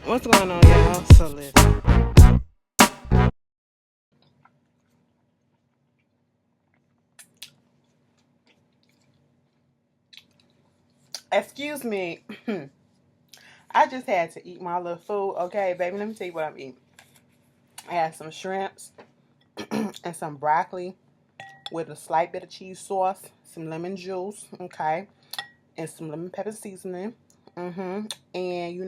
What's going on, y'all? So listen. Excuse me. I just had to eat my little food. Okay, baby, let me tell you what I'm eating. I had some shrimps and some broccoli with a slight bit of cheese sauce, some lemon juice, okay, and some lemon pepper seasoning. And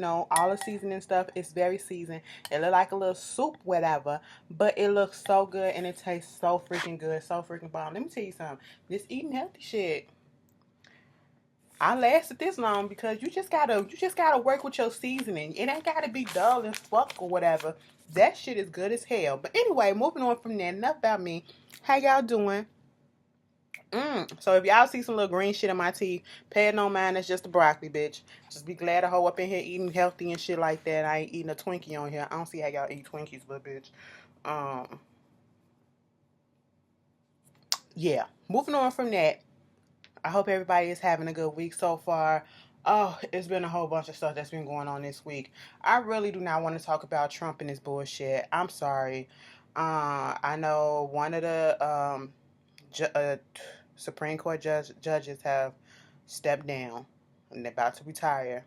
all the seasoning stuff is very seasoned. It look like a little soup, whatever, but it looks so good and it tastes so freaking good, so freaking bomb. Let me tell you something. This eating healthy shit, I lasted this long because you just gotta work with your seasoning. It ain't gotta be dull and fuck or whatever. That shit is good as hell. But anyway, moving on from there. Enough about me. How y'all doing? So if y'all see some little green shit in my teeth, pay it no mind. That's just the broccoli, bitch. Just be glad to hoe up in here eating healthy and shit like that. I ain't eating a Twinkie on here. I don't see how y'all eat Twinkies, but bitch. Um, yeah. Moving on from that. I hope everybody is having a good week so far. Oh, it's been a whole bunch of stuff that's been going on this week. I really do not want to talk about Trump and his bullshit. I'm sorry. I know one of the ju- uh, Supreme Court judges have stepped down and they're about to retire.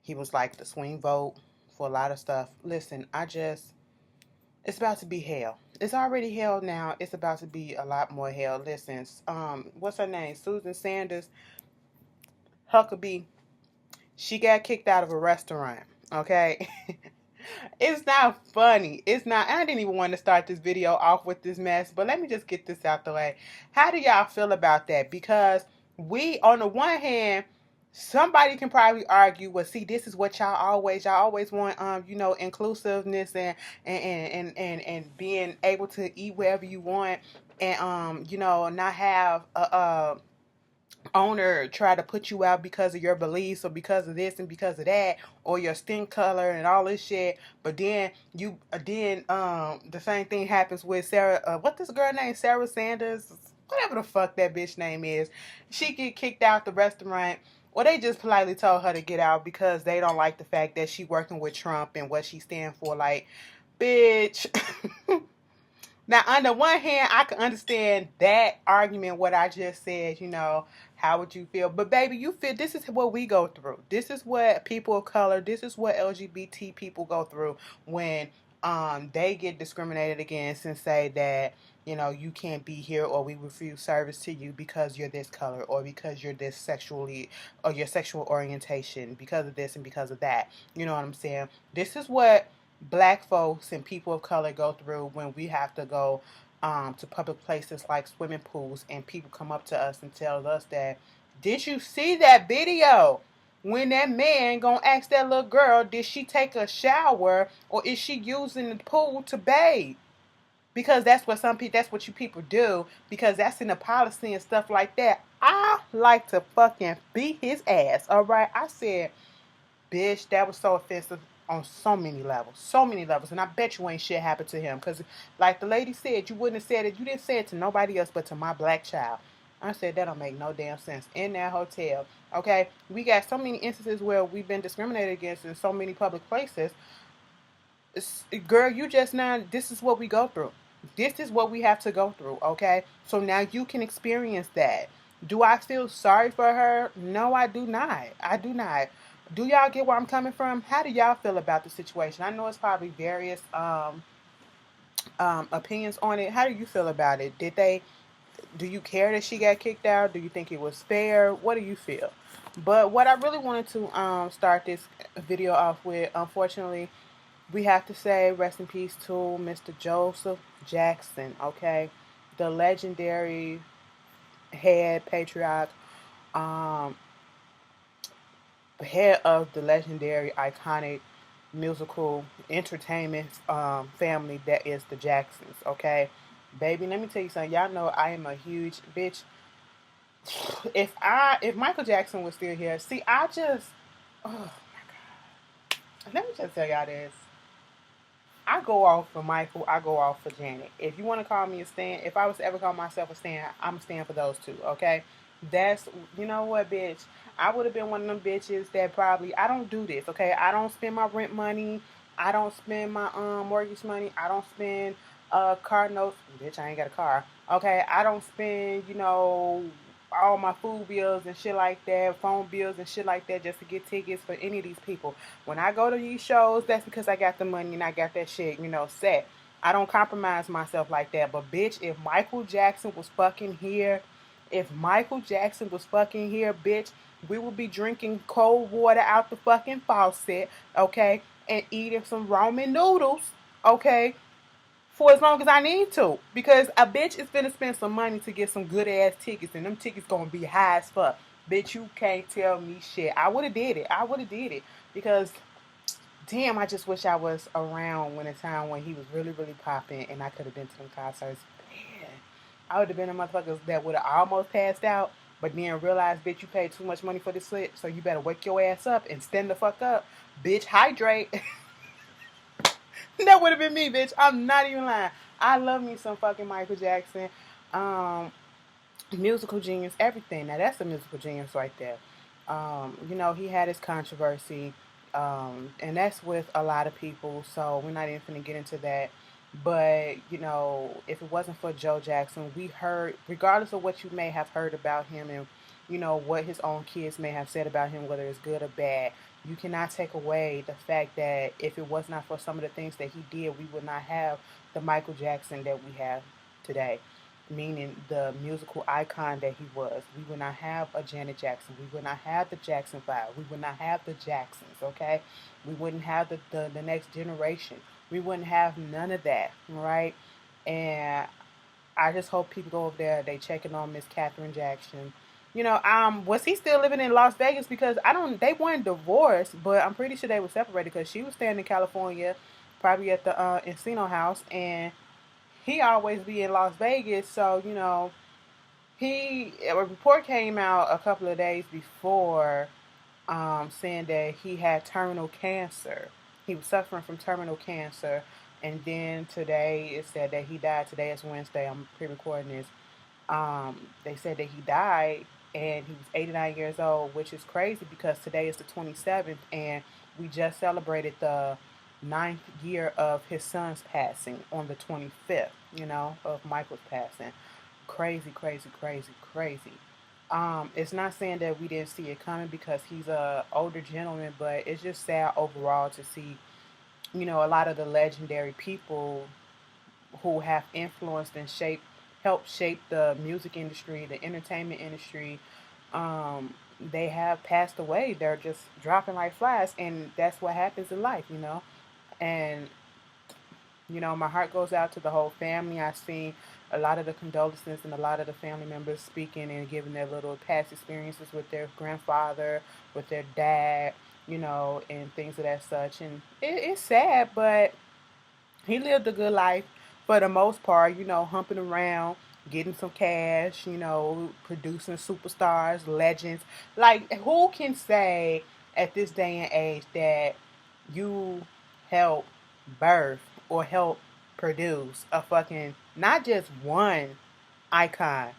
He was like the swing vote for a lot of stuff. Listen, it's about to be hell. It's already hell now. It's about to be a lot more hell. Listen, what's her name? Susan Sanders Huckabee. She got kicked out of a restaurant. Okay. It's not funny. It's not. I didn't even want to start this video off with this mess, but let me just get this out the way. How do y'all feel about that? Because on the one hand, somebody can probably argue, well, see, this is what y'all always want, inclusiveness and being able to eat wherever you want, and not have a owner try to put you out because of your beliefs or because of this and because of that or your skin color and all this shit. But then the same thing happens with Sarah. What this girl named Sarah Sanders, whatever the fuck that bitch name is. She get kicked out the restaurant. Well, they just politely told her to get out because they don't like the fact that she working with Trump and what she stand for. Like, bitch. Now, on the one hand, I can understand that argument, what I just said, how would you feel? But baby, you feel this is what we go through. This is what people of color, this is what LGBT people go through when they get discriminated against and say that, you can't be here or we refuse service to you because you're this color or because you're this sexually or your sexual orientation because of this and because of that. You know what I'm saying? This is what black folks and people of color go through when we have to go to public places like swimming pools and people come up to us and tell us that, did you see that video when that man gonna ask that little girl, did she take a shower or is she using the pool to bathe? Because that's what you people do, because that's in the policy and stuff like that. I like to fucking beat his ass. All right, I said, bitch, that was so offensive on so many levels. So many levels. And I bet you ain't shit happened to him. Because, like the lady said, you wouldn't have said it. You didn't say it to nobody else but to my black child. I said, that don't make no damn sense. In that hotel. Okay? We got so many instances where we've been discriminated against in so many public places. Girl, you just now, this is what we go through. This is what we have to go through. Okay? So now you can experience that. Do I feel sorry for her? No, I do not. I do not. Do y'all get where I'm coming from? How do y'all feel about the situation? I know it's probably various opinions on it. How do you feel about it? Do you care that she got kicked out? Do you think it was fair? What do you feel? But what I really wanted to start this video off with, unfortunately, we have to say rest in peace to Mr. Joseph Jackson, okay? The legendary head patriarch, um, head of the legendary, iconic musical entertainment family that is the Jacksons. Okay, baby, let me tell you something. Y'all know I am a huge bitch. If Michael Jackson was still here, see, oh, let me just tell y'all this. I go off for Michael. I go off for Janet. If you want to call me a stan, if I was to ever call myself a stan, I'm a stan for those two. Okay. That's, you know what, bitch? I would have been one of them bitches that probably, I don't do this, okay? I don't spend my rent money. I don't spend my mortgage money. I don't spend car notes. Bitch, I ain't got a car. Okay, I don't spend, all my food bills and shit like that, phone bills and shit like that just to get tickets for any of these people. When I go to these shows, that's because I got the money and I got that shit, set. I don't compromise myself like that. But bitch, if Michael Jackson was fucking here, bitch, we would be drinking cold water out the fucking faucet, okay, and eating some ramen noodles, okay, for as long as I need to. Because a bitch is gonna spend some money to get some good ass tickets, and them tickets gonna be high as fuck. Bitch, you can't tell me shit. I would have did it. Because damn, I just wish I was around when a time when he was really, really popping and I could have been to them concerts. Man, I would have been a motherfucker that would have almost passed out, but then realized, bitch, you paid too much money for this shit, so you better wake your ass up and stand the fuck up. Bitch, hydrate. That would have been me, bitch. I'm not even lying. I love me some fucking Michael Jackson. Um, Musical genius, everything. Now that's a musical genius right there. He had his controversy, and that's with a lot of people. So we're not even going to get into that. But if it wasn't for Joe Jackson, we heard, regardless of what you may have heard about him, and what his own kids may have said about him, whether it's good or bad, you cannot take away the fact that if it was not for some of the things that he did, we would not have the Michael Jackson that we have today, meaning the musical icon that he was. We would not have a Janet Jackson. We would not have the Jackson 5. We would not have the Jacksons, okay? We wouldn't have the next generation. We wouldn't have none of that, right? And I just hope people go over there, they checking on Miss Catherine Jackson. Was he still living in Las Vegas? Because they weren't divorced, but I'm pretty sure they were separated because she was staying in California, probably at the Encino house, and he always be in Las Vegas. So a report came out a couple of days before, saying that he had terminal cancer. He was suffering from terminal cancer, and then today it said that he died. Today is Wednesday. I'm pre-recording this. They said that he died, and he was 89 years old, which is crazy because today is the 27th, and we just celebrated the ninth year of his son's passing on the 25th, of Michael's passing. Crazy, crazy, crazy, crazy. It's not saying that we didn't see it coming because he's a older gentleman, but it's just sad overall to see, a lot of the legendary people who have influenced and helped shape the music industry, the entertainment industry. They have passed away. They're just dropping like flies, and that's what happens in life. And my heart goes out to the whole family. I've seen a lot of the condolences and a lot of the family members speaking and giving their little past experiences with their grandfather, with their dad, and things of that such. And it's sad, but he lived a good life for the most part, humping around, getting some cash, producing superstars, legends. Like, who can say at this day and age that you help birth or help produce a fucking, not just one icon,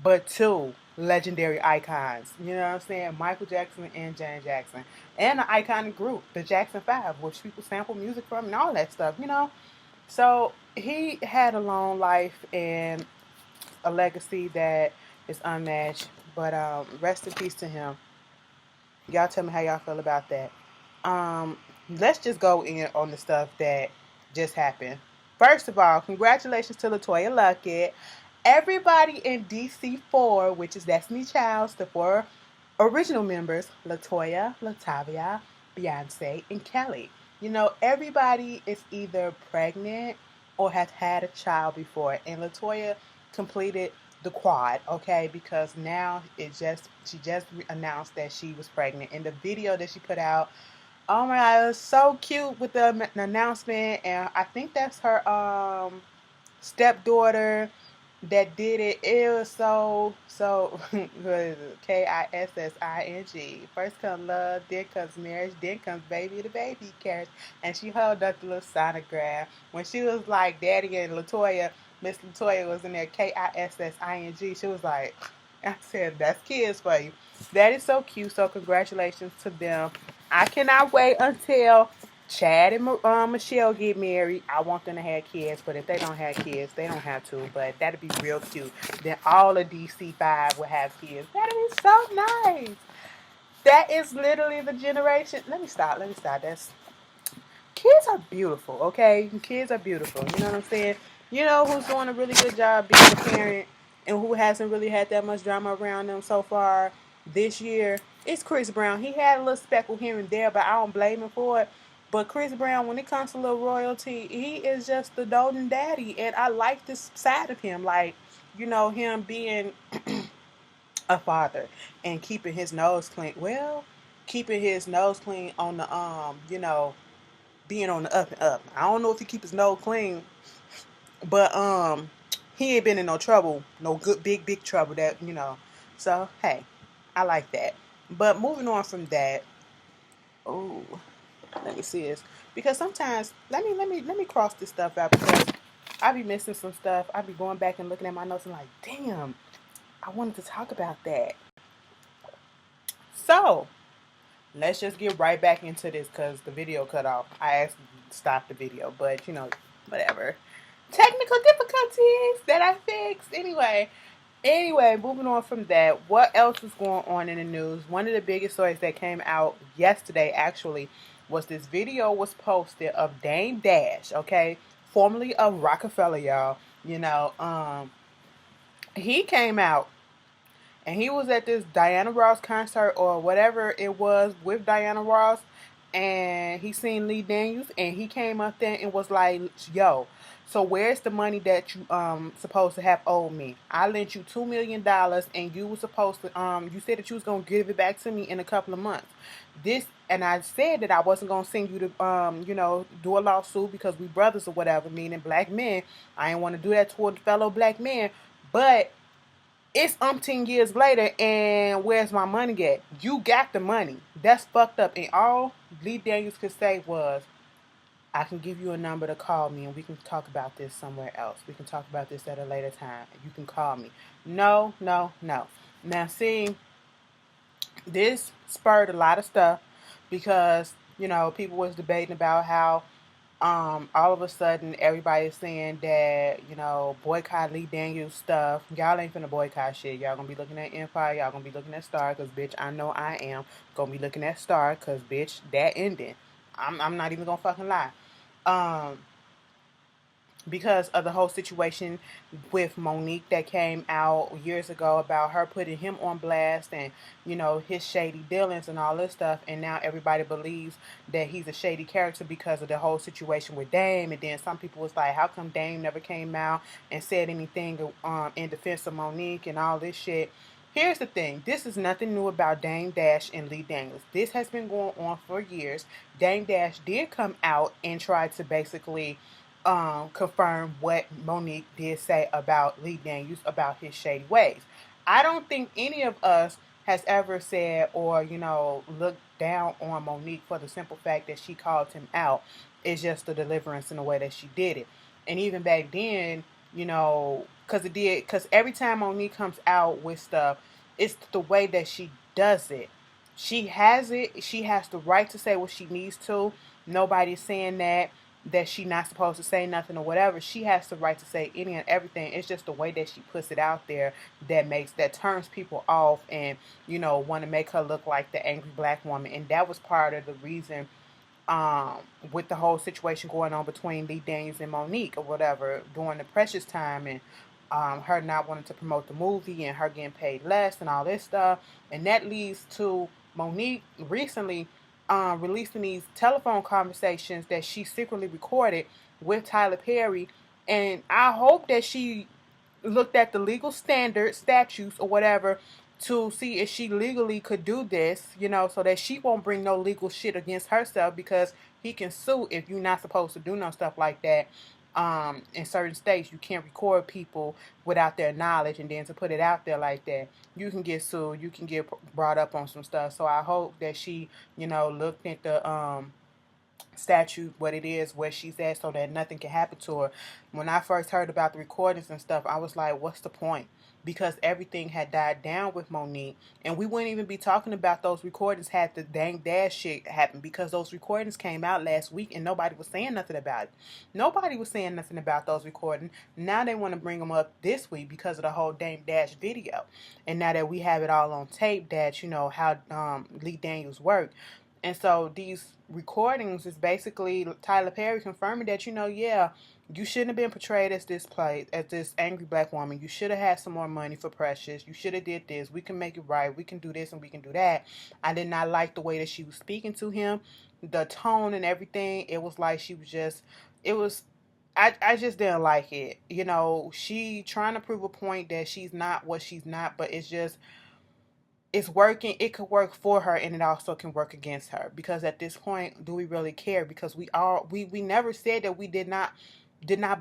but two legendary icons. You know what I'm saying? Michael Jackson and Janet Jackson. And an iconic group, the Jackson 5, which people sample music from and all that stuff. So he had a long life and a legacy that is unmatched. But rest in peace to him. Y'all tell me how y'all feel about that. Um, let's just go in on the stuff that just happened. First of all, congratulations to LaToya Luckett. Everybody in DC4, which is Destiny Child's, the four original members, LaToya, Latavia, Beyonce, and Kelly. Everybody is either pregnant or has had a child before. And LaToya completed the quad, okay? Because now she just announced that she was pregnant. And the video that she put out, oh my God, it was so cute with the announcement. And I think that's her stepdaughter that did it. It was so KISSING. First comes love, then comes marriage, then comes baby, the baby carriage. And she held up the little sonograph. When she was like Daddy and LaToya, Miss LaToya was in there, KISSING. She was like, I said, that's kids for you. That is so cute. So congratulations to them. I cannot wait until Chad and Michelle get married. I want them to have kids, but if they don't have kids, they don't have to. But that'd be real cute. Then all of DC5 will have kids. That'd be so nice. That is literally the generation. Let me stop. Let me stop. That's kids are beautiful, okay? Kids are beautiful. You know what I'm saying? You know who's doing a really good job being a parent and who hasn't really had that much drama around them so far this year? It's Chris Brown. He had a little speckle here and there, but I don't blame him for it. But Chris Brown, when it comes to little royalty, he is just the golden daddy, and I like this side of him. Like, you know, him being a father and keeping his nose clean. Well, keeping his nose clean on the you know, being on the up and up. I don't know if he keep his nose clean, but he ain't been in no trouble, no good big trouble that, you know. So hey, I like that. But moving on from that, oh, let me see this because sometimes let me cross this stuff out because I be missing some stuff. I be going back and looking at my notes and like, damn, I wanted to talk about that. So let's just get right back into this because the video cut off. I asked to stop the video, but you know, whatever. Technical difficulties that I fixed. Anyway, moving on from that, what else is going on in the news? One of the biggest stories that came out yesterday actually was this video was posted of Dame Dash, okay, formerly of Rockefeller, y'all. You know, he came out and he was at this Diana Ross concert or whatever it was with Diana Ross, and he seen Lee Daniels, and he came up there and was like, "Yo, so where's the money that you supposed to have owed me? I lent you $2 million, and you was supposed to you said that you was gonna give it back to me in a couple of months. This and I said that I wasn't gonna send you to you know, do a lawsuit because we brothers or whatever, meaning black men. I didn't want to do that toward fellow black men, but." It's umpteen years later, and where's my money at? You got the money. That's fucked up. And all Lee Daniels could say was, I can give you a number to call me, and we can talk about this somewhere else. We can talk about this at a later time. You can call me. No, no, no. Now, see, this spurred a lot of stuff because, you know, people was debating about how all of a sudden everybody's saying that, you know, boycott Lee Daniels stuff. Y'all ain't finna boycott shit. Y'all gonna be looking at Empire. Y'all gonna be looking at Star, cause bitch, I know I am gonna be looking at Star, cause bitch, that ending. I'm not even gonna fucking lie. Um, because of the whole situation with Monique that came out years ago about her putting him on blast and, you know, his shady dealings and all this stuff. And now everybody believes that he's a shady character because of the whole situation with Dame. And then some people was like, how come Dame never came out and said anything in defense of Monique and all this shit? Here's the thing. This is nothing new about Dame Dash and Lee Daniels. This has been going on for years. Dame Dash did come out and try to basically confirm what Monique did say about Lee Daniels about his shady ways. I don't think any of us has ever said or, you know, looked down on Monique for the simple fact that she called him out. It's just the deliverance in the way that she did it. And even back then, you know, because every time Monique comes out with stuff, it's the way that she does it. She has it. She has the right to say what she needs to. Nobody's saying that she not supposed to say nothing or whatever. She has the right to say any and everything. It's just the way that she puts it out there that turns people off and, you know, want to make her look like the angry black woman. And that was part of the reason um with the whole situation going on between Lee Daniels and Monique or whatever during the Precious time, and her not wanting to promote the movie and her getting paid less and all this stuff. And that leads to Monique recently releasing these telephone conversations that she secretly recorded with Tyler Perry. And I hope that she looked at the legal standards, statutes, or whatever to see if she legally could do this, you know, so that she won't bring no legal shit against herself because he can sue if you're not supposed to do no stuff like that. In certain states, you can't record people without their knowledge, and then to put it out there like that, you can get sued. You can get brought up on some stuff. So I hope that she, you know, looked at the statute, what it is, where she's at, so that nothing can happen to her. When I first heard about the recordings and stuff, I was like, what's the point? because everything had died down with Monique, and we wouldn't even be talking about those recordings had the dang dash shit happen, because those recordings came out last week and nobody was saying nothing about it. Nobody was saying nothing about those recordings. Now they want to bring them up this week because of the whole dang dash video, and now that we have it all on tape that how Lee Daniels worked. And so these recordings is basically Tyler Perry confirming that, yeah, you shouldn't have been portrayed as as this angry black woman. You should have had some more money for Precious. You should have did this. We can make it right. We can do this and we can do that. I did not like the way that she was speaking to him, the tone and everything. It was like she was just, it was, I just didn't like it. She trying to prove a point that she's not what she's not, but it's working. It could work for her and it also can work against her, because at this point, do we really care? Because we never said that we did not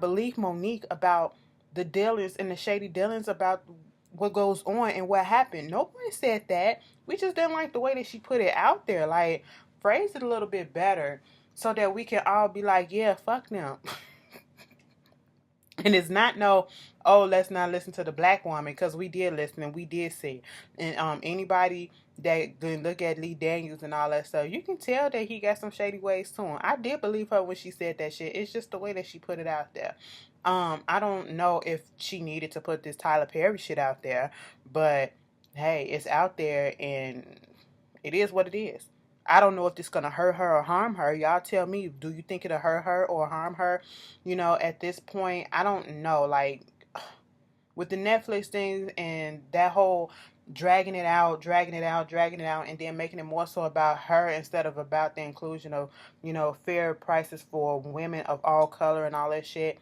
believe Monique about the dealings and the shady dealings about what goes on and what happened. Nobody said that. We just didn't like the way that she put it out there. Like, phrase it a little bit better so that we can all be like, yeah, fuck them. And it's not no, oh, let's not listen to the black woman, because we did listen and we did see. And anybody that can look at Lee Daniels and all that stuff, you can tell that he got some shady ways to him. I did believe her when she said that shit. It's just the way that she put it out there. I don't know if she needed to put this Tyler Perry shit out there, but hey, it's out there and it is what it is. I don't know if this is going to hurt her or harm her. Y'all tell me, do you think it'll hurt her or harm her? At this point, I don't know. Like, with the Netflix things and that whole dragging it out, and then making it more so about her instead of about the inclusion of, fair prices for women of all color and all that shit.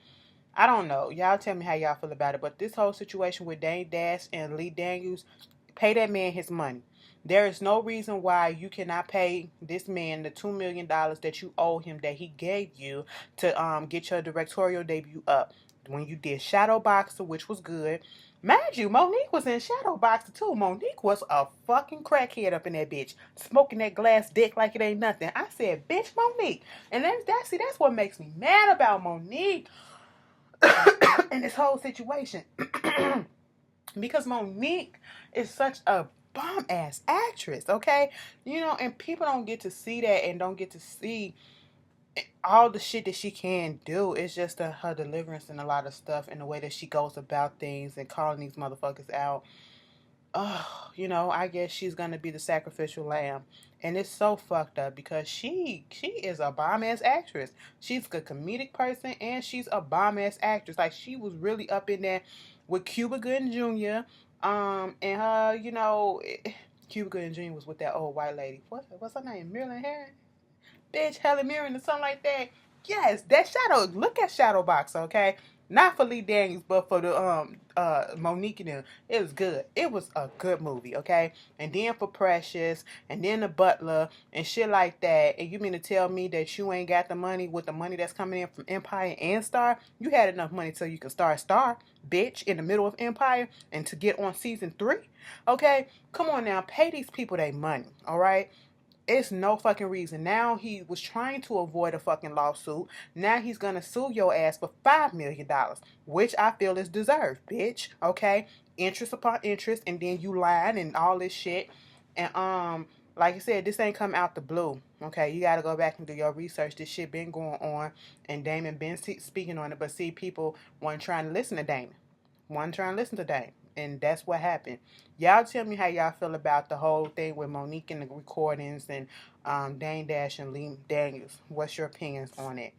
I don't know. Y'all tell me how y'all feel about it. But this whole situation with Dane Dash and Lee Daniels, pay that man his money. There is no reason why you cannot pay this man the $2 million that you owe him, that he gave you to get your directorial debut up. When you did Shadow Boxer, which was good. Mind you, Monique was in Shadow Boxer too. Monique was a fucking crackhead up in that bitch, smoking that glass dick like it ain't nothing. I said, bitch, Monique. And that's what makes me mad about Monique in this whole situation. Because Monique is such a bomb ass actress, okay? And people don't get to see that and don't get to see all the shit that she can do. It's just her deliverance and a lot of stuff and the way that she goes about things and calling these motherfuckers out. Oh, I guess she's gonna be the sacrificial lamb. And it's so fucked up because she is a bomb ass actress. She's a comedic person and she's a bomb ass actress. Like, she was really up in there with Cuba Gooding Jr. And her, Cuba Gooding Jr. was with that old white lady. What's her name? Marilyn Harris? Bitch, Helen Mirren or something like that. Yes, that Shadow. Look at Shadow Box, okay? Not for Lee Daniels, but for the Monique and them. It was good. It was a good movie, okay? And then for Precious, and then the Butler, and shit like that. And you mean to tell me that you ain't got the money with the money that's coming in from Empire and Star? You had enough money so you could start Star, bitch, in the middle of Empire, and to get on season 3, okay? Come on now, pay these people their money, all right? It's no fucking reason. Now he was trying to avoid a fucking lawsuit. Now he's gonna sue your ass for $5 million, which I feel is deserved, bitch. Okay? Interest upon interest, and then you lying and all this shit. And like I said, this ain't come out the blue. Okay, you gotta go back and do your research. This shit been going on, and Damon been speaking on it. But see, people weren't trying to listen to Damon. Wasn't trying to listen to Damon. And that's what happened. Y'all tell me how y'all feel about the whole thing with Monique and the recordings and Dane Dash and Lee Daniels. What's your opinions on it?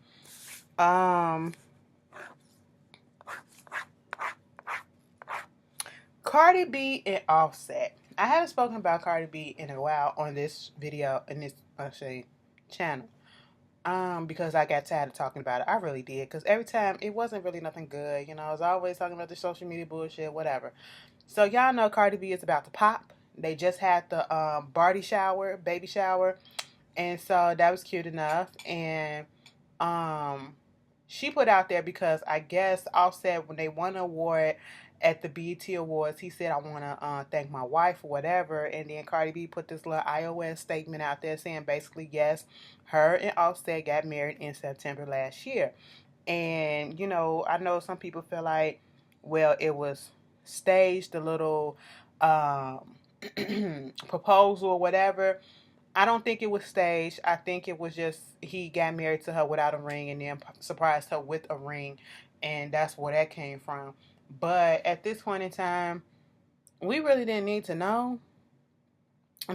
Cardi B and Offset. I haven't spoken about Cardi B in a while on this video, in this channel. Because I got tired of talking about it. I really did. Because every time, it wasn't really nothing good. I was always talking about the social media bullshit, whatever. So y'all know Cardi B is about to pop. They just had the baby shower. And so that was cute enough. And she put out there because I guess Offset, when they won an award at the BET Awards, he said, I want to thank my wife or whatever. And then Cardi B put this little iOS statement out there saying basically, yes, her and Offset got married in September last year. And, I know some people feel like, well, it was staged the little um, proposal or whatever. I don't think it was staged. I think it was just he got married to her without a ring and then surprised her with a ring, and that's where that came from. But at this point in time, we really didn't need to know.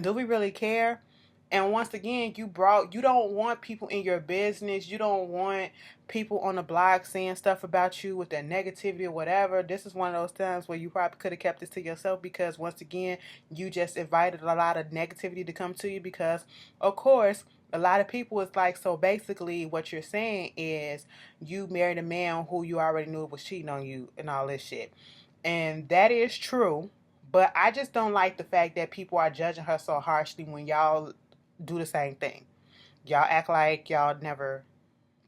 Do we really care? And once again, you don't want people in your business. You don't want people on the blog saying stuff about you with their negativity or whatever. This is one of those times where you probably could have kept this to yourself, because once again, you just invited a lot of negativity to come to you, because of course, a lot of people is like, so basically what you're saying is you married a man who you already knew was cheating on you and all this shit. And that is true. But I just don't like the fact that people are judging her so harshly when y'all do the same thing. Y'all act like y'all never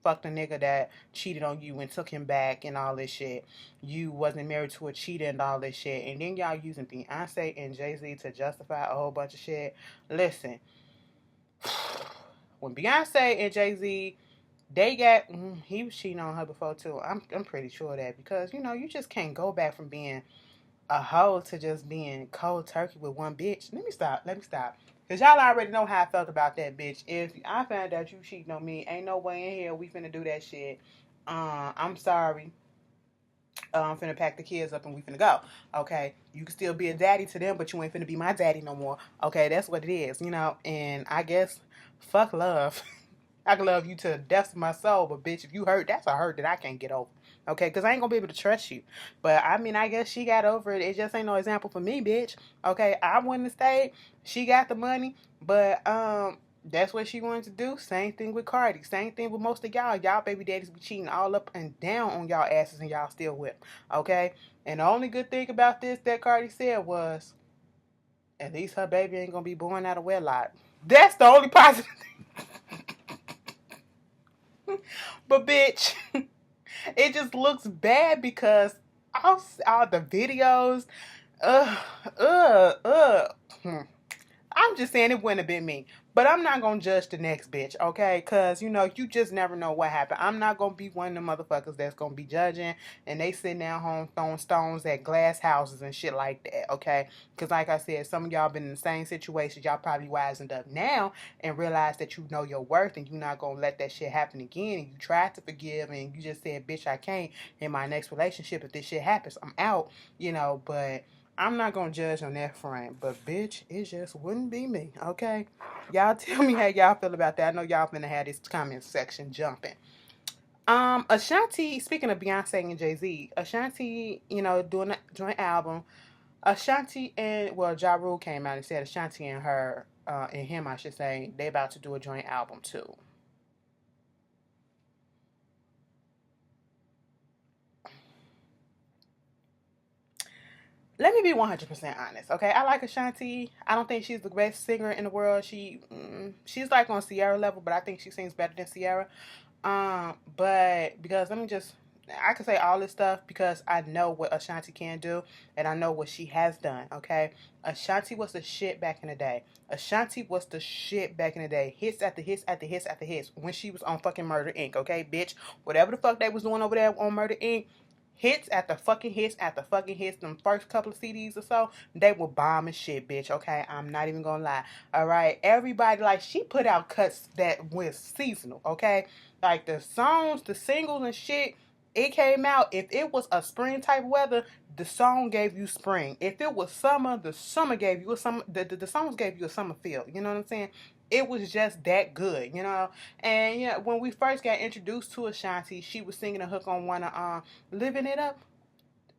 fucked a nigga that cheated on you and took him back and all this shit. You wasn't married to a cheater and all this shit. And then y'all using Beyonce and Jay-Z to justify a whole bunch of shit. Listen, when Beyonce and Jay-Z, they got, he was cheating on her before too. I'm pretty sure of that, because, you just can't go back from being a hoe to just being cold turkey with one bitch. Let me stop. Because y'all already know how I felt about that bitch. If I found out you cheating on me, ain't no way in here we finna do that shit. I'm sorry. I'm finna pack the kids up and we finna go. Okay? You can still be a daddy to them, but you ain't finna be my daddy no more. Okay? That's what it is, And I guess, fuck love. I can love you to the depths of my soul, but bitch, if you hurt, that's a hurt that I can't get over. Okay, because I ain't gonna be able to trust you. But I mean, I guess she got over it. It just ain't no example for me, bitch. Okay, I wouldn't have stayed. She got the money, but that's what she wanted to do. Same thing with Cardi. Same thing with most of y'all. Y'all baby daddies be cheating all up and down on y'all asses, and y'all still whip. Okay, and the only good thing about this that Cardi said was, at least her baby ain't gonna be born out of wedlock. That's the only positive thing. But bitch, it just looks bad because all the videos, uh, uh, uh. I'm just saying it wouldn't have been me. But I'm not going to judge the next bitch, okay? Because, you just never know what happened. I'm not going to be one of the motherfuckers that's going to be judging and they sitting down home throwing stones at glass houses and shit like that, okay? Because like I said, some of y'all been in the same situation. Y'all probably wisened up now and realized that you know your worth and you're not going to let that shit happen again. And you tried to forgive and you just said, bitch, I can't. In my next relationship, if this shit happens, I'm out, but I'm not gonna judge on that front, but bitch, it just wouldn't be me, okay? Y'all tell me how y'all feel about that. I know y'all finna have this comment section jumping. Ashanti, speaking of Beyonce and Jay-Z, Ashanti, doing a joint album. Ashanti and, well, Ja Rule came out and said Ashanti and her, and him, I should say, they about to do a joint album too. Let me be 100% honest, okay? I like Ashanti. I don't think she's the best singer in the world. She's like on Ciara level, but I think she sings better than Ciara. But because I can say all this stuff because I know what Ashanti can do and I know what she has done, okay? Ashanti was the shit back in the day. Ashanti was the shit back in the day. Hits after hits after hits after hits when she was on fucking Murder Inc., okay, bitch? Whatever the fuck they was doing over there on Murder Inc., hits after fucking hits after fucking hits. Them first couple of CDs or so, they were bombing shit, bitch. Okay, I'm not even gonna lie. All right, everybody, like, she put out cuts that was seasonal. Okay, like the songs, the singles and shit. It came out. If it was a spring type weather, the song gave you spring. If it was summer, the summer gave you a summer. The songs gave you a summer feel. You know what I'm saying? It was just that good. And when we first got introduced to Ashanti, she was singing a hook on one of "Living It Up,"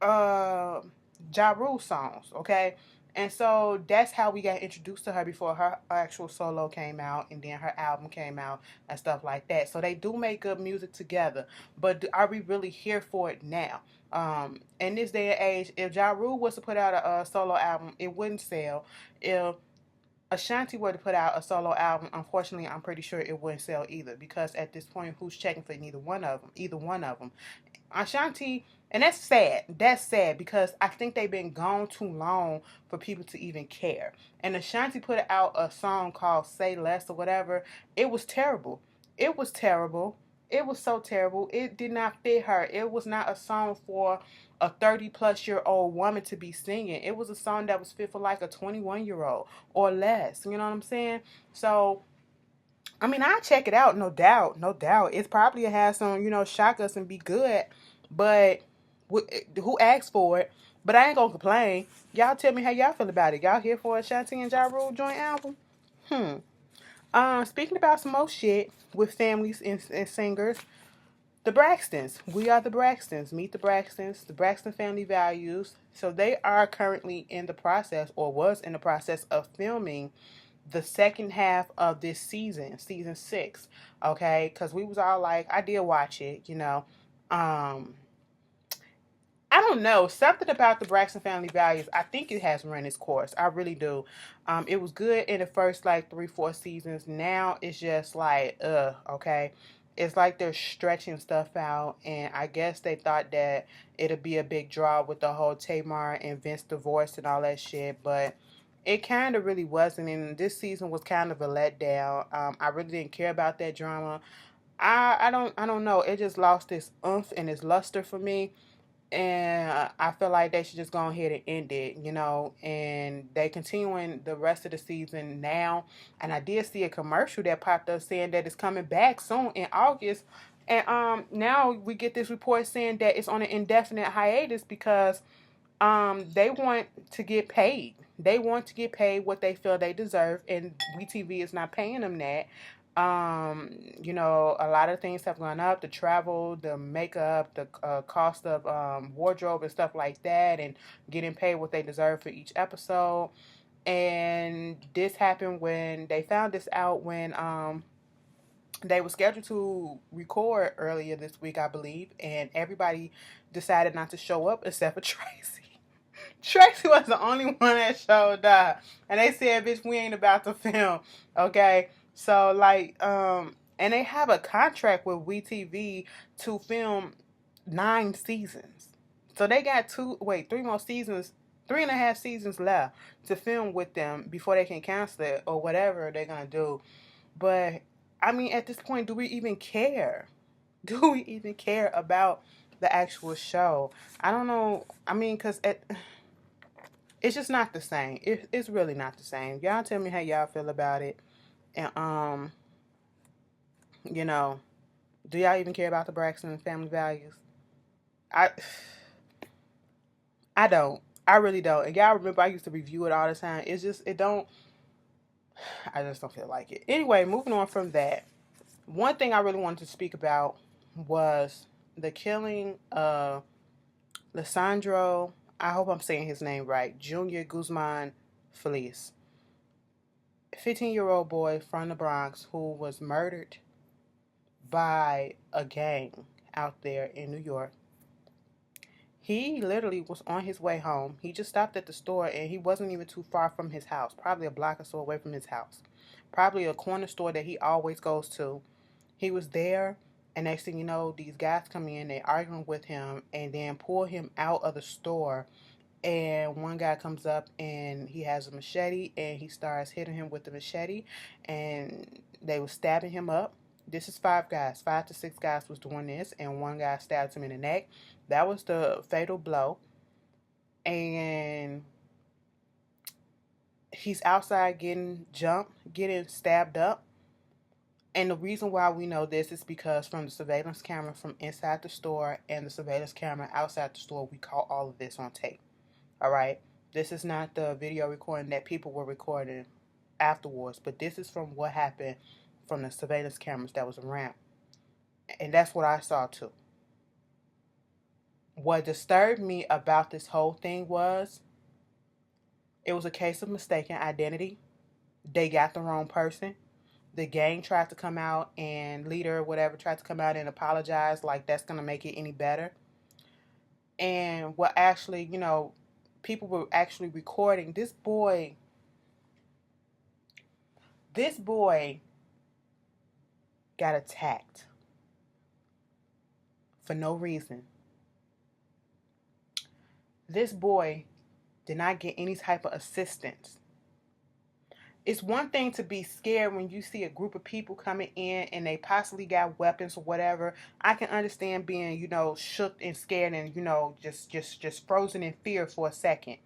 Ja Rule songs. Okay, and so that's how we got introduced to her before her actual solo came out, and then her album came out and stuff like that. So they do make good music together, but are we really here for it now? In this day and age, if Ja Rule was to put out a solo album, it wouldn't sell. If Ashanti were to put out a solo album, unfortunately, I'm pretty sure it wouldn't sell either, because at this point, who's checking for neither one of them? Either one of them. Ashanti, and that's sad. That's sad because I think they've been gone too long for people to even care. And Ashanti put out a song called "Say Less" or whatever. It was terrible. It was terrible. It was so terrible. It did not fit her. It was not a song for a 30-plus-year-old woman to be singing. It was a song that was fit for like a 21-year-old or less. You know what I'm saying? So, I mean, I check it out, no doubt, no doubt. It's probably has some, shock us and be good, but who asked for it? But I ain't gonna complain. Y'all tell me how y'all feel about it. Y'all here for a Shanti and Ja Rule joint album? Hmm. Speaking about some more shit with families and singers, the Braxtons. We are the Braxtons. Meet the Braxtons. The Braxton Family Values. So they are currently in the process, or was in the process of filming the second half of this season, season 6. Okay, because we was all like, I did watch it. Um, I don't know. Something about the Braxton Family Values, I think it has run its course. I really do. It was good in the first like 3, 4 seasons. Now it's just like, okay. It's like they're stretching stuff out, and I guess they thought that it'd be a big draw with the whole Tamar and Vince divorce and all that shit, but it kind of really wasn't. And this season was kind of a letdown. I really didn't care about that drama. I don't know. It just lost its oomph and its luster for me, and I feel like they should just go ahead and end it. And they continuing the rest of the season now. And I did see a commercial that popped up saying that it's coming back soon in August. And now we get this report saying that it's on an indefinite hiatus because they want to get paid. They want to get paid what they feel they deserve, and WeTV is not paying them that. A lot of things have gone up: the travel, the makeup, the cost of wardrobe and stuff like that, and getting paid what they deserve for each episode. And this happened when they found this out when they were scheduled to record earlier this week, I believe, and everybody decided not to show up except for Tracy. Tracy was the only one that showed up. And they said, bitch, we ain't about to film. Okay. So and they have a contract with WeTV to film 9 seasons. So they got 3 more seasons, 3.5 seasons left to film with them before they can cancel it or whatever they're gonna do. But I mean, at this point, do we even care? Do we even care about the actual show? I don't know. I mean, it's just not the same. It's really not the same. Y'all tell me how y'all feel about it. And you know, do y'all even care about the Braxton Family Values? I I don't. I really don't. And y'all remember I used to review it all the time. It's just it don't I just don't feel like it. Anyway, moving on from that. One thing I really wanted to speak about was the killing of Lissandro, I hope I'm saying his name right, Junior Guzman Feliz. 15-year-old boy from the Bronx who was murdered by a gang out there in New York. He literally was on his way home. He just stopped at the store and he wasn't even too far from his house, probably a block or so away from his house. Probably a corner store that he always goes to. He was there, and next thing you know, these guys come in, they arguing with him, and then pull him out of the store. And one guy comes up and he has a machete and he starts hitting him with the machete, and they were stabbing him up. This is 5 guys, 5 to 6 guys was doing this, and one guy stabbed him in the neck. That was the fatal blow. And he's outside getting jumped, getting stabbed up. And the reason why we know this is because from the surveillance camera from inside the store and the surveillance camera outside the store, we caught all of this on tape. All right? This is not the video recording that people were recording afterwards, but this is from what happened from the surveillance cameras that was around. And that's what I saw too. What disturbed me about this whole thing was it was a case of mistaken identity. They got the wrong person. The gang tried to come out, and leader or whatever tried to come out and apologize like that's going to make it any better. And what actually, people were actually recording this boy got attacked for no reason. This boy did not get any type of assistance. It's one thing to be scared when you see a group of people coming in and they possibly got weapons or whatever. I can understand being, shook and scared and, just frozen in fear for a second.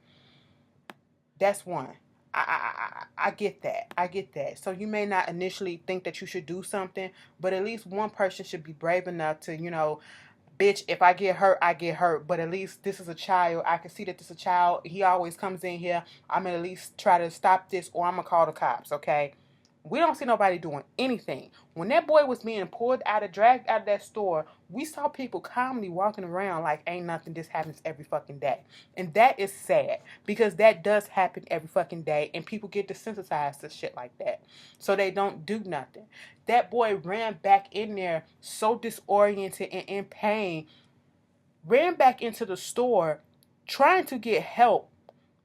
That's one. I get that. I get that. So you may not initially think that you should do something, but at least one person should be brave enough to, bitch, if I get hurt, I get hurt. But at least this is a child. I can see that this is a child. He always comes in here. I'm going to at least try to stop this, or I'm going to call the cops, okay? We don't see nobody doing anything. When that boy was being dragged out of that store, we saw people calmly walking around like ain't nothing. This happens every fucking day. And that is sad because that does happen every fucking day and people get desensitized to shit like that. So they don't do nothing. That boy ran back in there so disoriented and in pain, ran back into the store trying to get help.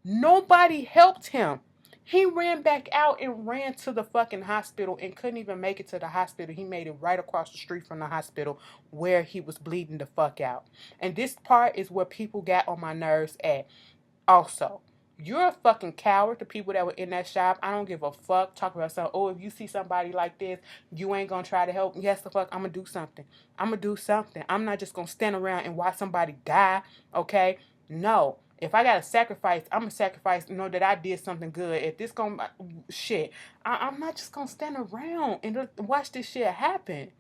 Nobody helped him. He ran back out and ran to the fucking hospital and couldn't even make it to the hospital. He made it right across the street from the hospital where he was bleeding the fuck out. And this part is where people got on my nerves at. Also, you're a fucking coward. The people that were in that shop, I don't give a fuck. Talk about something. Oh, if you see somebody like this, you ain't gonna try to help. Yes, the fuck, I'm gonna do something. I'm gonna do something. I'm not just gonna stand around and watch somebody die, okay? No. If I gotta sacrifice, I'm gonna sacrifice, that I did something good. If this gonna, shit, I'm not just gonna stand around and watch this shit happen.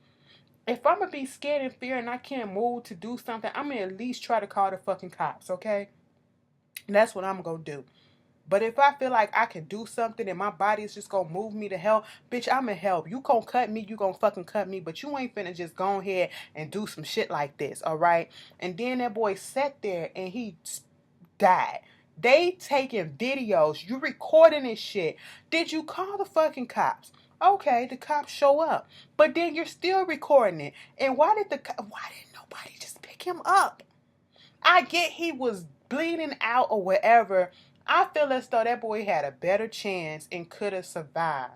If I'm gonna be scared and fear and I can't move to do something, I'm gonna at least try to call the fucking cops, okay? That's what I'm gonna do. But if I feel like I can do something and my body is just gonna move me to hell, bitch, I'ma help. You gonna cut me, you gonna fucking cut me, but you ain't finna just go ahead and do some shit like this, alright? And then that boy sat there and he died. They taking videos. You recording this shit. Did you call the fucking cops? Okay, the cops show up. But then you're still recording it. And why didn't nobody just pick him up? I get he was bleeding out or whatever. I feel as though that boy had a better chance and could have survived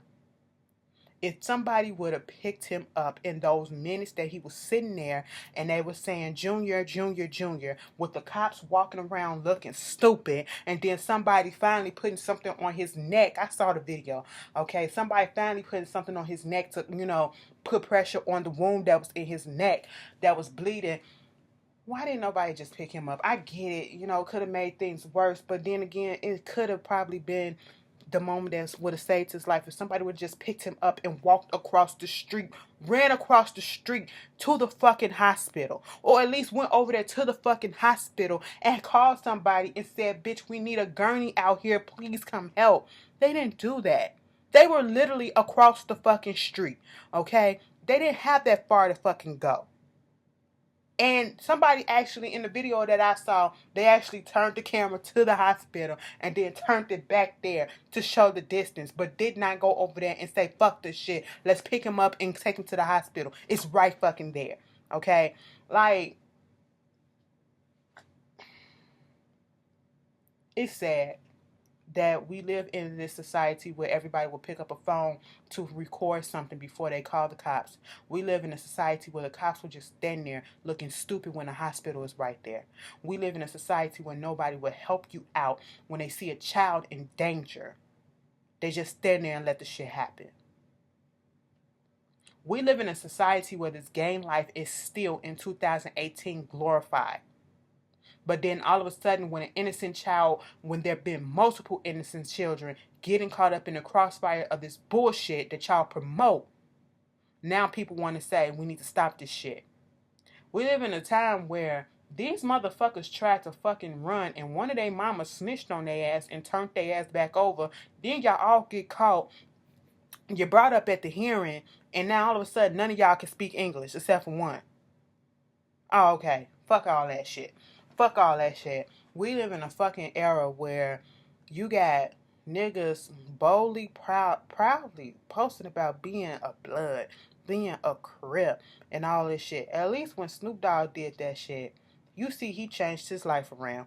if somebody would have picked him up in those minutes that he was sitting there and they were saying Junior, Junior, Junior, with the cops walking around looking stupid, and then somebody finally putting something on his neck. I saw the video, okay? Somebody finally putting something on his neck to, put pressure on the wound that was in his neck that was bleeding. Why didn't nobody just pick him up? I get it, could have made things worse, but then again, it could have probably been the moment that would have saved his life if somebody would have just picked him up and walked across the street, ran across the street to the fucking hospital, or at least went over there to the fucking hospital and called somebody and said, bitch, we need a gurney out here, please come help. They didn't do that. They were literally across the fucking street, okay? They didn't have that far to fucking go. And somebody actually, in the video that I saw, they actually turned the camera to the hospital and then turned it back there to show the distance, but did not go over there and say, fuck this shit. Let's pick him up and take him to the hospital. It's right fucking there. Okay? Like, it's sad that we live in this society where everybody will pick up a phone to record something before they call the cops. We live in a society where the cops will just stand there looking stupid when the hospital is right there. We live in a society where nobody will help you out when they see a child in danger. They just stand there and let the shit happen. We live in a society where this gang life is still in 2018 glorified. But then all of a sudden, when there have been multiple innocent children getting caught up in the crossfire of this bullshit that y'all promote, now people want to say, we need to stop this shit. We live in a time where these motherfuckers tried to fucking run and one of their mamas snitched on their ass and turned their ass back over. Then y'all all get caught. You're brought up at the hearing and now all of a sudden none of y'all can speak English except for one. Oh, okay. Fuck all that shit. Fuck all that shit. We live in a fucking era where you got niggas boldly, proudly posting about being a blood, being a Crip, and all this shit. At least when Snoop Dogg did that shit, you see he changed his life around.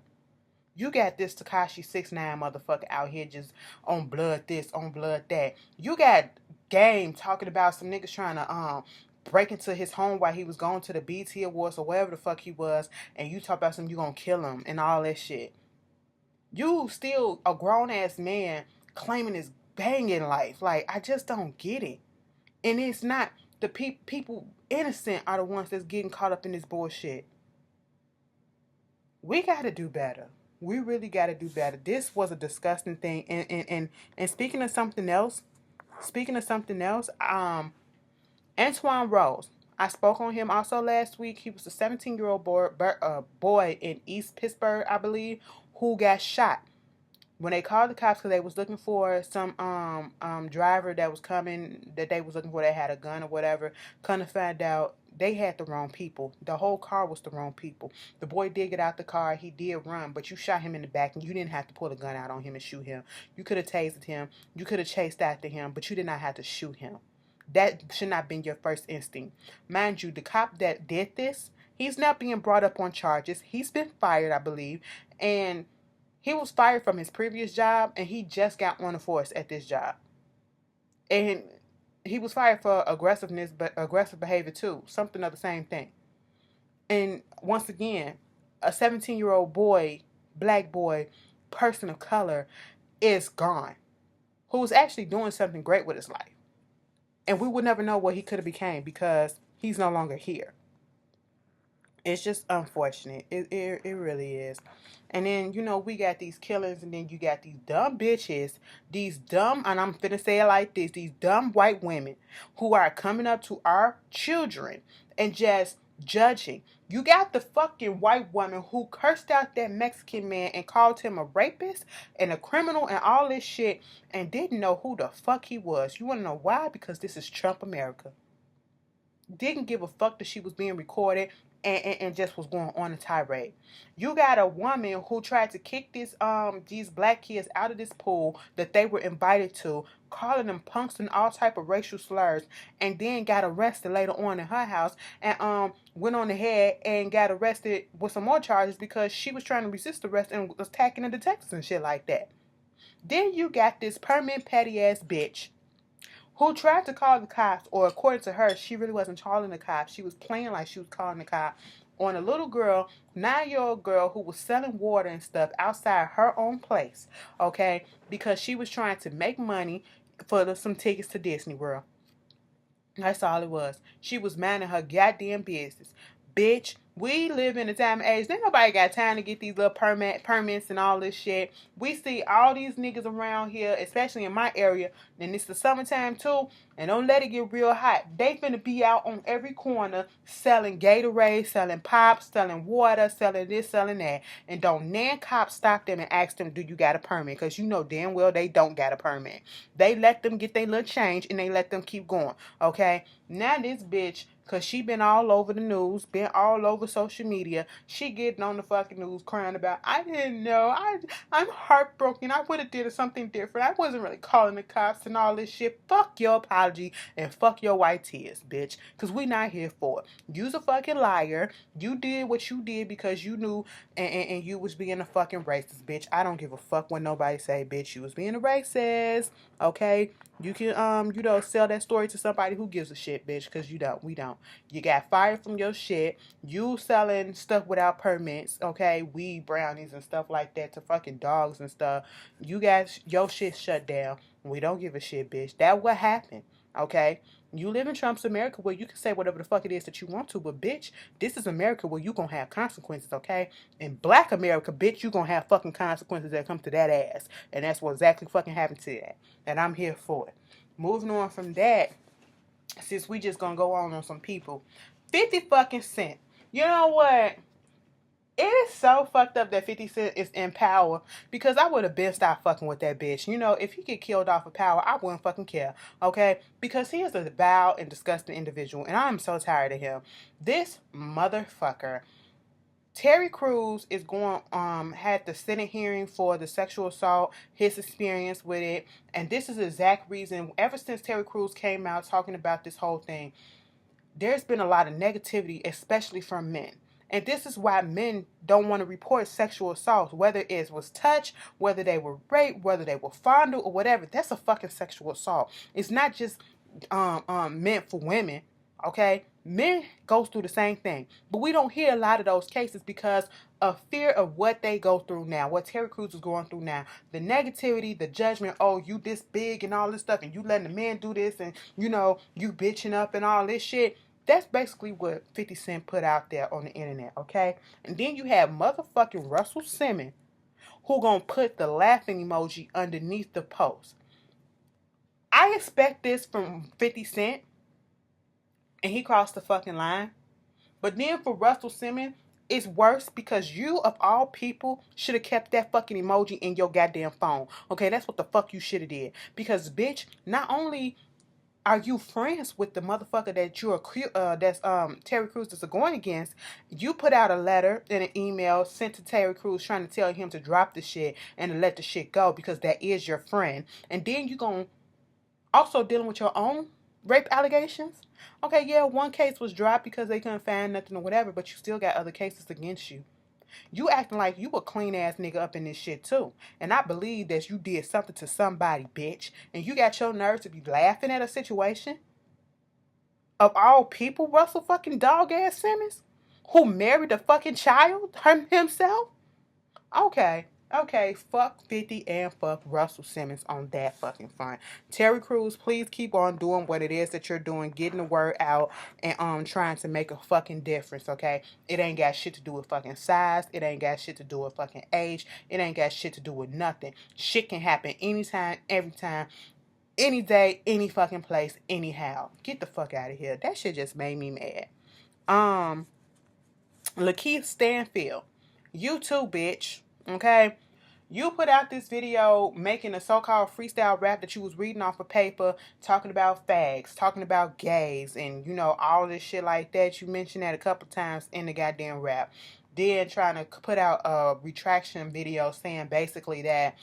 You got this Tekashi 6ix9ine motherfucker out here just on blood this, on blood that. You got Game talking about some niggas trying to break into his home while he was going to the BT Awards or wherever the fuck he was, and you talk about something, you gonna kill him and all that shit. You still a grown ass man claiming this bang in life. Like, I just don't get it. And it's not the people innocent are the ones that's getting caught up in this bullshit. We got to do better. We really got to do better. This was a disgusting thing. And speaking of something else, Antoine Rose. I spoke on him also last week. He was a 17-year-old boy in East Pittsburgh, I believe, who got shot. When they called the cops because they was looking for some driver that was coming, that they was looking for, that had a gun or whatever, come to find out they had the wrong people. The whole car was the wrong people. The boy did get out the car. He did run, but you shot him in the back and you didn't have to pull a gun out on him and shoot him. You could have tased him. You could have chased after him, but you did not have to shoot him. That should not have been your first instinct. Mind you, the cop that did this, he's not being brought up on charges. He's been fired, I believe, and he was fired from his previous job, and he just got on the force at this job. And he was fired for aggressiveness, but aggressive behavior too. Something of the same thing. And once again, a 17-year-old boy, black boy, person of color, is gone, who was actually doing something great with his life. And we would never know what he could have became because he's no longer here. It's just unfortunate. It really is. And then, we got these killings, and then you got these dumb bitches, these dumb, and I'm finna say it like this, these dumb white women who are coming up to our children and just judging. You got the fucking white woman who cursed out that Mexican man and called him a rapist and a criminal and all this shit and didn't know who the fuck he was. You want to know why? Because this is Trump America. Didn't give a fuck that she was being recorded and just was going on a tirade. You got a woman who tried to kick these black kids out of this pool that they were invited to, calling them punks and all type of racial slurs, and then got arrested later on in her house and went on ahead and got arrested with some more charges because she was trying to resist arrest and was attacking the detectives and shit like that. Then you got this permanent petty ass bitch who tried to call the cops, or according to her, she really wasn't calling the cops. She was playing like she was calling the cops on a little girl, 9-year-old girl who was selling water and stuff outside her own place, okay, because she was trying to make money for some tickets to Disney World. That's all it was. She was minding her goddamn business. Bitch, we live in a time and age. Ain't nobody got time to get these little permits and all this shit. We see all these niggas around here, especially in my area, and it's the summertime too, and don't let it get real hot. They finna be out on every corner selling Gatorade, selling pops, selling water, selling this, selling that. And don't nan cop stop them and ask them, do you got a permit? Because you know damn well they don't got a permit. They let them get their little change and they let them keep going, okay? Now this bitch, because she been all over the news, been all over social media, she getting on the fucking news crying about, I didn't know, I'm heartbroken, I would have did something different, I wasn't really calling the cops and all this shit. Fuck your apology and fuck your white tears, bitch, because we not here for it. You's a fucking liar. You did what you did because you knew and you was being a fucking racist, bitch. I don't give a fuck what nobody say, bitch. You was being a racist, okay? You can, sell that story to somebody who gives a shit, bitch, because you don't. We don't. You got fired from your shit. You selling stuff without permits, okay? Weed brownies and stuff like that to fucking dogs and stuff. You guys, your shit shut down. We don't give a shit, bitch. That what happened, okay? You live in Trump's America where you can say whatever the fuck it is that you want to, but bitch, this is America where you gonna have consequences, okay? In Black America, bitch, you gonna have fucking consequences that come to that ass. And that's what exactly fucking happened to that. And I'm here for it. Moving on from that, since we just gonna go on some people, 50 fucking Cent. You know what? It is so fucked up that 50 Cent is in power because I would have been stopped fucking with that bitch. You know, if he get killed off of power, I wouldn't fucking care, okay? Because he is a vile and disgusting individual, and I am so tired of him. This motherfucker. Terry Crews is had the Senate hearing for the sexual assault, his experience with it, and this is the exact reason, ever since Terry Crews came out talking about this whole thing, there's been a lot of negativity, especially from men. And this is why men don't want to report sexual assaults, whether it was touch, whether they were raped, whether they were fondled or whatever. That's a fucking sexual assault. It's not just meant for women. Okay, men goes through the same thing, but we don't hear a lot of those cases because of fear of what they go through now, what Terry Crews is going through now, the negativity, the judgment. Oh, you this big and all this stuff, and you letting the men do this, and you bitching up and all this shit. That's basically what 50 Cent put out there on the internet. Okay, and then you have motherfucking Russell Simmons who gonna put the laughing emoji underneath the post. I expect this from 50 Cent, and he crossed the fucking line. But then for Russell Simmons, it's worse because you, of all people, should have kept that fucking emoji in your goddamn phone. Okay, that's what the fuck you should have did. Because, bitch, not only are you friends with the motherfucker that that's Terry Crews is going against, you put out a letter and an email sent to Terry Crews trying to tell him to drop the shit and to let the shit go because that is your friend. And then you gonna also dealing with your own rape allegations. Okay, yeah, one case was dropped because they couldn't find nothing or whatever, but you still got other cases against you. You acting like you a clean ass nigga up in this shit too. And I believe that you did something to somebody, bitch. And you got your nerve to be laughing at a situation. Of all people, Russell fucking dog ass Simmons, who married a fucking child himself. Okay, fuck 50 and fuck Russell Simmons on that fucking front. Terry Crews, please keep on doing what it is that you're doing, getting the word out and trying to make a fucking difference, okay? It ain't got shit to do with fucking size. It ain't got shit to do with fucking age. It ain't got shit to do with nothing. Shit can happen anytime, every time, any day, any fucking place, anyhow. Get the fuck out of here. That shit just made me mad. Lakeith Stanfield, you too, bitch. Okay? You put out this video making a so-called freestyle rap that you was reading off of paper, talking about fags, talking about gays, and all this shit like that. You mentioned that a couple times in the goddamn rap. Then trying to put out a retraction video saying basically that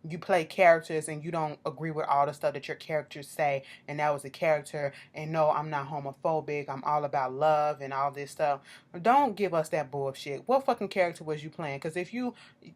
you play characters and you don't agree with all the stuff that your characters say, and that was a character, and no, I'm not homophobic, I'm all about love and all this stuff. Don't give us that bullshit. What fucking character was you playing? Because if you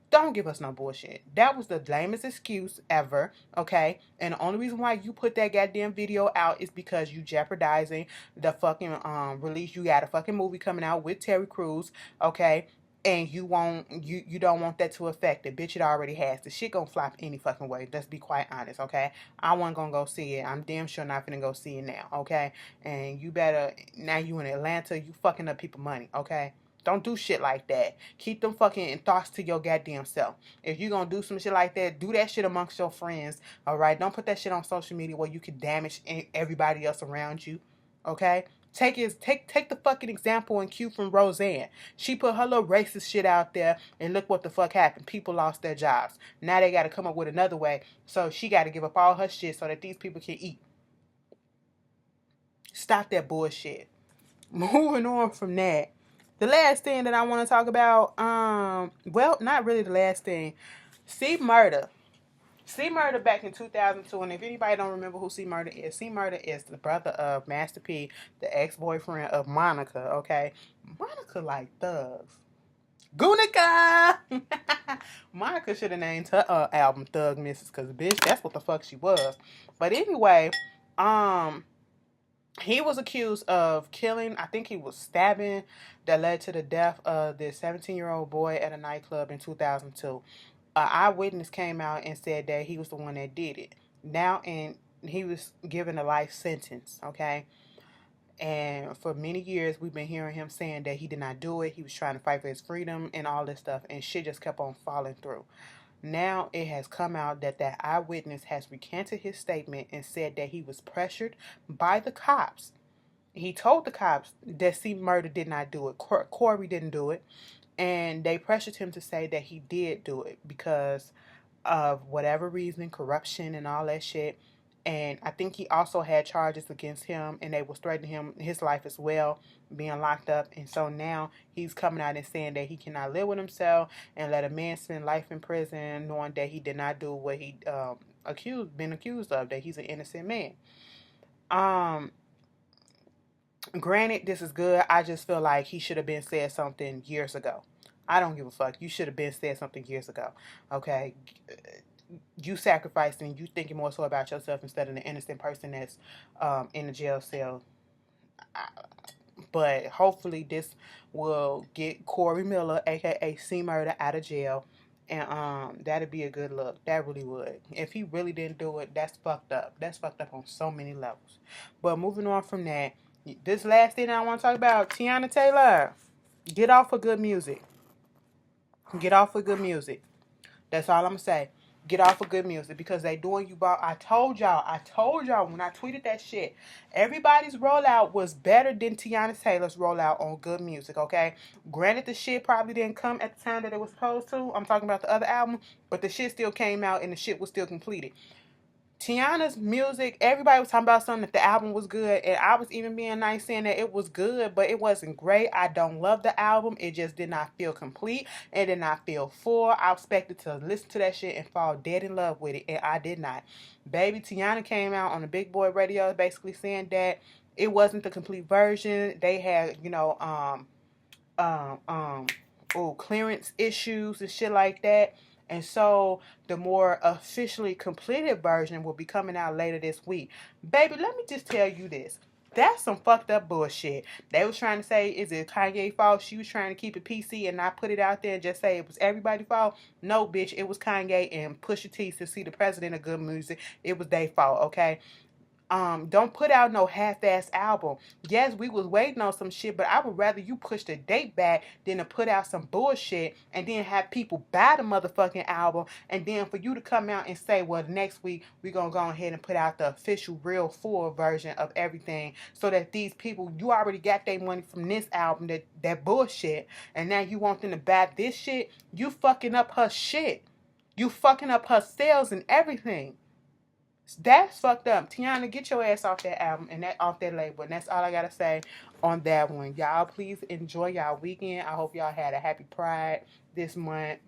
don't give us no bullshit. That was the lamest excuse ever, okay? And the only reason why you put that goddamn video out is because you jeopardizing the fucking release. You got a fucking movie coming out with Terry Crews, okay? And you don't want that to affect it. Bitch, it already has. The shit gonna flop any fucking way. Let's be quite honest, okay? I wasn't gonna go see it. I'm damn sure not gonna go see it now, okay? And you better, now you in Atlanta, you fucking up people money, okay? Don't do shit like that. Keep them fucking thoughts to your goddamn self. If you gonna do some shit like that, do that shit amongst your friends, alright? Don't put that shit on social media where you can damage everybody else around you, okay? Take the fucking example and cue from Roseanne. She put her little racist shit out there, and look what the fuck happened. People lost their jobs. Now they got to come up with another way. So she got to give up all her shit so that these people can eat. Stop that bullshit. Moving on from that. The last thing that I want to talk about, well, not really the last thing. C Murder. C Murder back in 2002, and if anybody don't remember who C Murder is the brother of Master P, the ex-boyfriend of Monica, okay? Monica like thugs. Gunica! Monica should have named her album Thug Missus, because, bitch, that's what the fuck she was. But anyway, he was accused of killing, I think he was stabbing, that led to the death of this 17-year-old boy at a nightclub in 2002. An eyewitness came out and said that he was the one that did it. And he was given a life sentence, okay? And for many years, we've been hearing him saying that he did not do it. He was trying to fight for his freedom and all this stuff, and shit just kept on falling through. Now it has come out that that eyewitness has recanted his statement and said that he was pressured by the cops. He told the cops that C Murder did not do it. Corey didn't do it. And they pressured him to say that he did do it because of whatever reason, corruption and all that shit. And I think he also had charges against him, and they was threatening him, his life as well, being locked up. And so now he's coming out and saying that he cannot live with himself and let a man spend life in prison knowing that he did not do what he been accused of, that he's an innocent man. Granted, this is good. I just feel like he should have been said something years ago. I don't give a fuck. You should have been said something years ago. Okay? You sacrificing, you thinking more so about yourself instead of the innocent person that's in the jail cell But hopefully this will get Corey Miller, aka C Murder, out of jail. And that'd be a good look. That really would. If he really didn't do it, that's fucked up. That's fucked up on so many levels. But moving on from that, this last thing I want to talk about, Tiana Taylor. Get off of good music. Get off of good music. That's all I'm gonna say. Get off of good music because they doing you about. I told y'all when I tweeted that shit. Everybody's rollout was better than Tiana Taylor's rollout on good music, okay? Granted, the shit probably didn't come at the time that it was supposed to. I'm talking about the other album, but the shit still came out and the shit was still completed. Tiana's music, everybody was talking about something that the album was good, and I was even being nice saying that it was good, but it wasn't great. I don't love the album. It just did not feel complete. It did not feel full. I expected to listen to that shit and fall dead in love with it, and I did not. Baby, Tiana came out on the Big Boy Radio basically saying that it wasn't the complete version. They had, um, um, clearance issues and shit like that. And so the more officially completed version will be coming out later this week. Baby, let me just tell you this. That's some fucked up bullshit. They was trying to say, is it Kanye's fault? She was trying to keep it PC and not put it out there and just say it was everybody's fault. No, bitch, it was Kanye and Pusha T to see the president of good music. It was their fault, okay? Don't put out no half-ass album. Yes, we was waiting on some shit, but I would rather you push the date back than to put out some bullshit and then have people buy the motherfucking album and then for you to come out and say, well, next week we're gonna go ahead and put out the official real full version of everything so that these people, you already got their money from this album, that bullshit, and now you want them to buy this shit. You fucking up her shit. You fucking up her sales and everything. That's fucked up. Tiana, get your ass off that album and that off that label. And that's all I gotta say on that one. Y'all, please enjoy y'all weekend. I hope y'all had a happy Pride this month.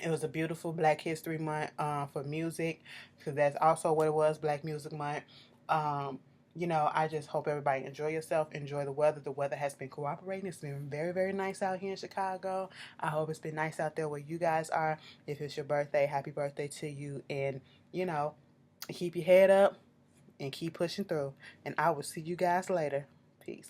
It was a beautiful Black History Month for music, because that's also what it was, Black Music Month. I just hope everybody enjoy yourself, enjoy the weather. The weather has been cooperating. It's been very, very nice out here in Chicago. I hope it's been nice out there where you guys are. If it's your birthday, happy birthday to you. And, keep your head up and keep pushing through. And I will see you guys later. Peace.